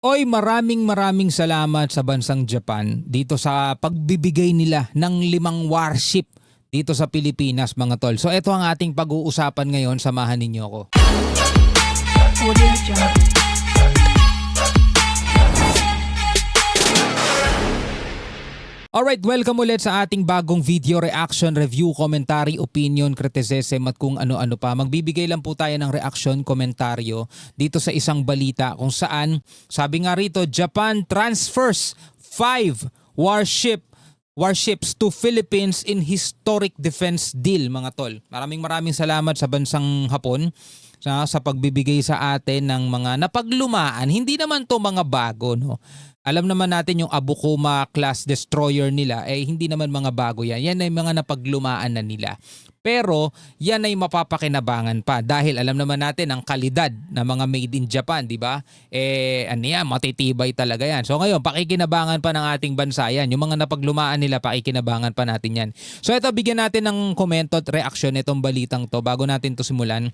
Oy, maraming salamat sa bansang Japan dito sa pagbibigay nila ng 5 warship dito sa Pilipinas, mga tol. So ito ang ating pag-uusapan ngayon, samahan ninyo ako. Audio Jungle. Alright, welcome ulit sa ating bagong video, reaction, review, commentary, opinion, criticism at kung ano-ano pa. Magbibigay lang po tayo ng reaction, komentaryo dito sa isang balita kung saan, sabi nga rito, Japan transfers 5 warships to Philippines in historic defense deal, mga tol. Maraming salamat sa bansang Hapon sa pagbibigay sa atin ng mga napaglumaan. Hindi naman to mga bago, no? Alam naman natin yung Abukuma class destroyer nila, hindi naman mga bago yan. Yan ay mga napaglumaan na nila. Pero yan ay mapapakinabangan pa dahil alam naman natin ang kalidad ng mga made in Japan, di ba? Matitibay talaga yan. So ngayon, pakikinabangan pa ng ating bansa yan. Yung mga napaglumaan nila, pakikinabangan pa natin yan. So ito, bigyan natin ng komento at reaction itong balitang to bago natin to simulan.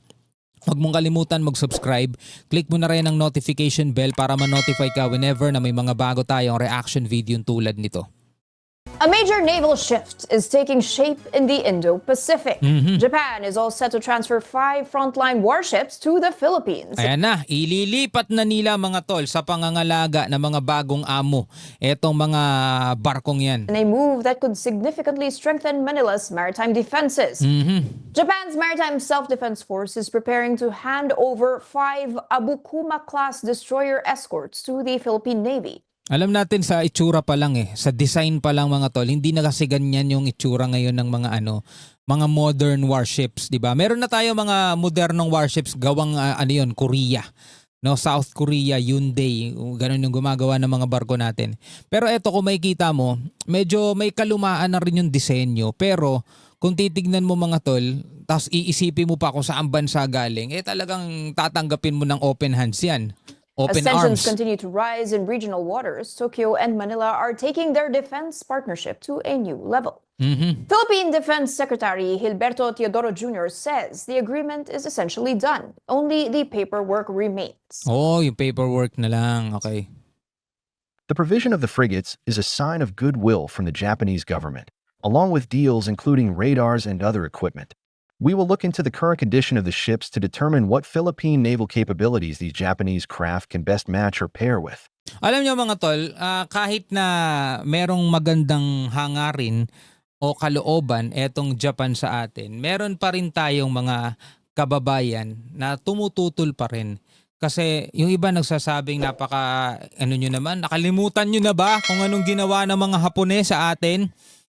Huwag mong kalimutan mag-subscribe. Click mo na rin ang notification bell para ma-notify ka whenever na may mga bago tayong reaction video tulad nito. A major naval shift is taking shape in the Indo-Pacific. Japan is all set to transfer 5 frontline warships to the Philippines. Ayan na, ililipat na nila mga tol sa pangangalaga ng mga bagong amo etong mga barkong yan. In a move that could significantly strengthen Manila's maritime defenses. Japan's Maritime Self-Defense Force is preparing to hand over 5 Abukuma-class destroyer escorts to the Philippine Navy. Alam natin sa itsura pa lang sa design pa lang mga tol, hindi na kasi ganyan yung itsura ngayon ng mga modern warships, di ba? Meron na tayo mga modernong warships gawang Korea. No, South Korea, Hyundai, ganun yung gumagawa ng mga barko natin. Pero eto, kung makikita mo, medyo may kalumaan na rin yung disenyo. Pero kung titignan mo mga tol, tapos iisipin mo pa kung saan bansa galing, talagang tatanggapin mo ng open hands yan. Open As tensions arms. continue to rise in regional waters, Tokyo and Manila are taking their defense partnership to a new level. Philippine Defense Secretary Gilberto Teodoro Jr. says the agreement is essentially done. Only the paperwork remains. Oh, yung paperwork na lang. Okay. The provision of the frigates is a sign of goodwill from the Japanese government, along with deals including radars and other equipment. We will look into the current condition of the ships to determine what Philippine naval capabilities these Japanese craft can best match or pair with. Alam niyo mga tol, kahit na merong magandang hangarin o kalooban etong Japan sa atin, meron pa rin tayong mga kababayan na tumututol pa rin. Kasi yung iba nagsasabing nakalimutan nyo na ba kung anong ginawa ng mga Hapones sa atin?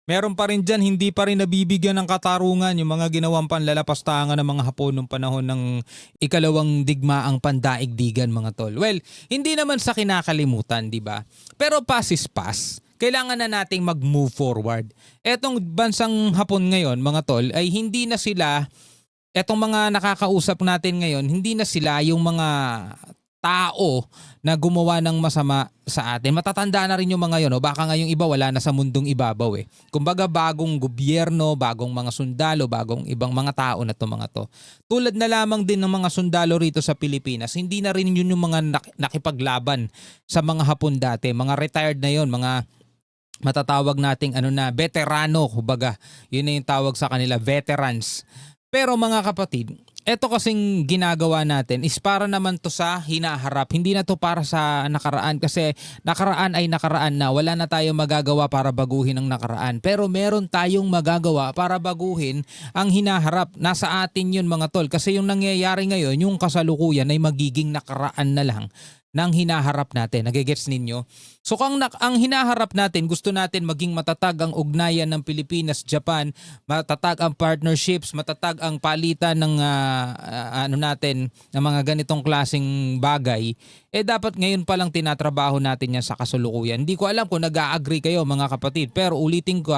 Meron pa rin dyan, hindi pa rin nabibigyan ng katarungan yung mga ginawang panlalapastangan ng mga Hapon noong panahon ng ikalawang digmaang pandaigdigan, mga tol. Well, hindi naman sa kinakalimutan, di ba? Pero pass is pass. Kailangan na nating mag-move forward. Etong bansang Hapon ngayon, mga tol, ay hindi na sila, etong mga nakakausap natin ngayon, hindi na sila yung mga tao na gumawa ng masama sa atin. Matatanda na rin yung mga yun. Baka ngayong iba wala na sa mundong ibabaw. Kumbaga bagong gobyerno, bagong mga sundalo, bagong ibang mga tao na to mga to. Tulad na lamang din ng mga sundalo rito sa Pilipinas, hindi na rin yun yung mga nakipaglaban sa mga Hapon dati. Mga retired na yun, mga matatawag nating veterano. Kumbaga, yun na yung tawag sa kanila, veterans. Pero mga kapatid, eto kasing ginagawa natin is para naman to sa hinaharap. Hindi na to para sa nakaraan kasi nakaraan ay nakaraan na. Wala na tayong magagawa para baguhin ang nakaraan. Pero meron tayong magagawa para baguhin ang hinaharap. Nasa atin yun mga tol. Kasi yung nangyayari ngayon, yung kasalukuyan ay magiging nakaraan na lang ng hinaharap natin. Nagigets ninyo? So kung ang hinaharap natin, gusto natin maging matatag ang ugnayan ng Pilipinas, Japan, matatag ang partnerships, matatag ang palitan ng natin ng mga ganitong klaseng bagay, dapat ngayon pa lang tinatrabaho natin yan sa kasulukuyan. Hindi ko alam kung nag-a-agree kayo mga kapatid, pero ulitin ko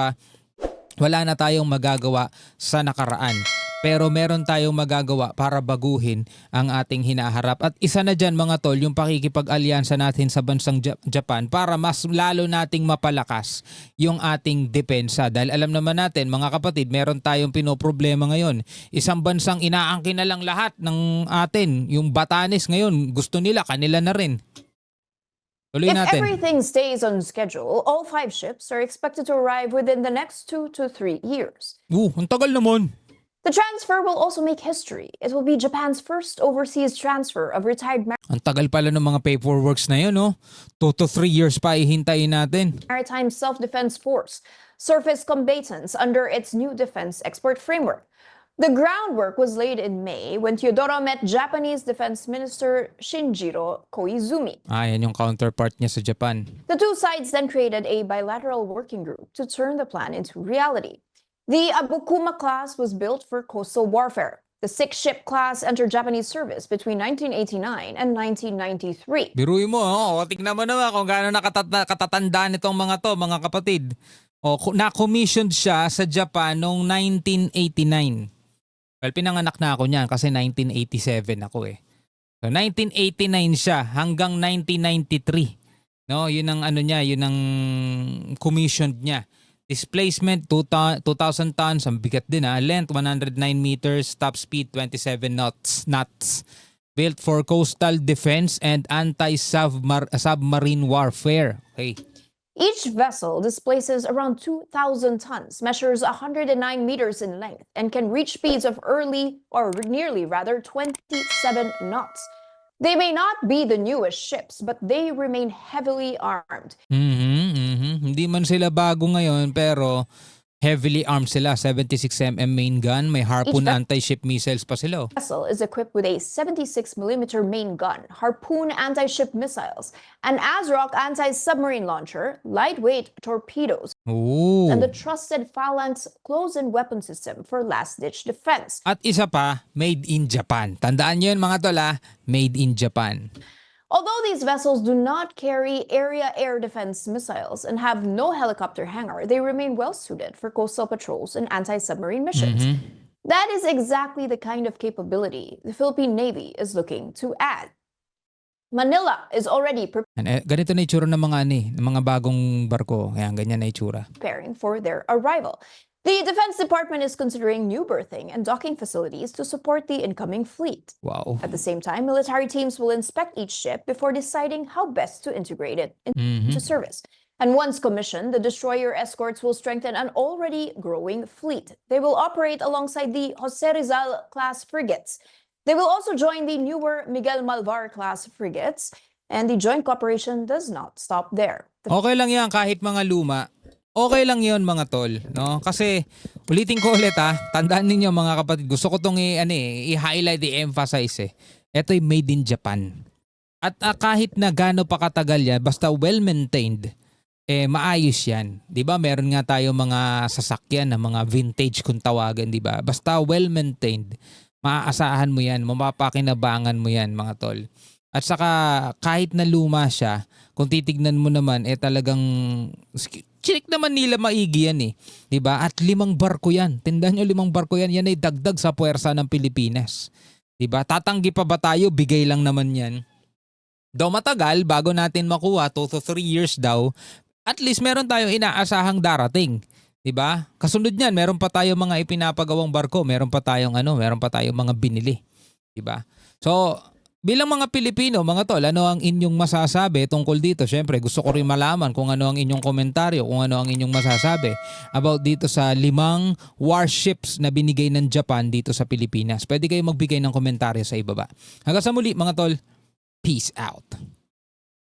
wala na tayong magagawa sa nakaraan. Pero meron tayong magagawa para baguhin ang ating hinaharap. At isa na dyan mga tol, yung pakikipag-alyansa natin sa bansang Japan para mas lalo nating mapalakas yung ating depensa. Dahil alam naman natin mga kapatid, meron tayong pinoproblema ngayon. Isang bansang inaangkin na lang lahat ng atin. Yung Batanes ngayon, gusto nila, kanila na rin. Tuloy If natin. everything stays on schedule, all 5 ships are expected to arrive within the next 2 to 3 years. Ang tagal naman. The transfer will also make history. It will be Japan's first overseas transfer of retired Ang tagal pala ng mga paperworks na yun, no? 2 to 3 years pa ihintayin natin. Maritime Self-Defense Force surface combatants under its new defense export framework. The groundwork was laid in May when Teodoro met Japanese Defense Minister Shinjiro Koizumi. Yan yung counterpart niya sa Japan. The two sides then created a bilateral working group to turn the plan into reality. The Abukuma class was built for coastal warfare. The 6-ship class entered Japanese service between 1989 and 1993. Biruin mo, tingnan mo naman kung gaano nakatatandaan itong mga to, mga kapatid. Na-commissioned siya sa Japan noong 1989. Well, pinanganak na ako niyan kasi 1987 ako eh. So 1989 siya hanggang 1993. No, yun ang ano niya, yun ang commissioned niya. Displacement 2,000 tons, ang bigat din length 109 meters, top speed 27 knots. Built for coastal defense and anti-submarine warfare. Okay. Each vessel displaces around 2,000 tons, measures 109 meters in length, and can reach speeds of nearly 27 knots. They may not be the newest ships, but they remain heavily armed. Hindi man sila bago ngayon pero heavily armed sila. 76mm main gun, may Harpoon anti-ship missiles pa sila. The vessel is equipped with a 76mm main gun, Harpoon anti-ship missiles, an ASROC anti-submarine launcher, lightweight torpedoes, and the trusted Phalanx close-in weapon system for last-ditch defense. At isa pa, made in Japan. Tandaan nyo yun mga tol made in Japan. Although these vessels do not carry area air defense missiles and have no helicopter hangar, they remain well suited for coastal patrols and anti-submarine missions. That is exactly the kind of capability the Philippine Navy is looking to add. Manila is already Ganito na itsura ng mga bagong barko. Ayan, ganyan na itsura. preparing for their arrival. The Defense Department is considering new berthing and docking facilities to support the incoming fleet. Wow. At the same time, military teams will inspect each ship before deciding how best to integrate it into service. And once commissioned, the destroyer escorts will strengthen an already growing fleet. They will operate alongside the Jose Rizal class frigates. They will also join the newer Miguel Malvar class frigates, and the joint cooperation does not stop there. Okay lang yan kahit mga luma. Okay lang yon mga tol, no? Kasi ulitin ko ulit tandaan ninyo mga kapatid, gusto ko tong i-highlight, i-emphasize Ito ay made in Japan. At kahit na gaano pa katagal yan, basta well-maintained, maayos yan. 'Di ba? Meron nga tayo mga sasakyan na mga vintage kung tawagan, 'di ba? Basta well-maintained, maaasahan mo yan, mapapakinabangan mo yan mga tol. At saka kahit na luma siya, kung titignan mo naman talagang chinik naman nila maigi yan 'di ba? At 5 barko yan. Tandaan niyo 5 barko yan. Yan ay dagdag sa puwersa ng Pilipinas. 'Di ba? Tatanggi pa ba tayo? Bigay lang naman yan. Daw matagal bago natin makuha, 2 to 3 years daw. At least meron tayong inaasahang darating. 'Di ba? Kasunod niyan, meron pa tayong mga ipinapagawang barko, meron pa tayong mga binili. 'Di ba? So, bilang mga Pilipino, mga tol, ano ang inyong masasabi tungkol dito? Siyempre, gusto ko rin malaman kung ano ang inyong komentaryo, kung ano ang inyong masasabi about dito sa 5 warships na binigay ng Japan dito sa Pilipinas. Pwede kayong magbigay ng komentaryo sa ibaba. Hanggang sa muli, mga tol. Peace out.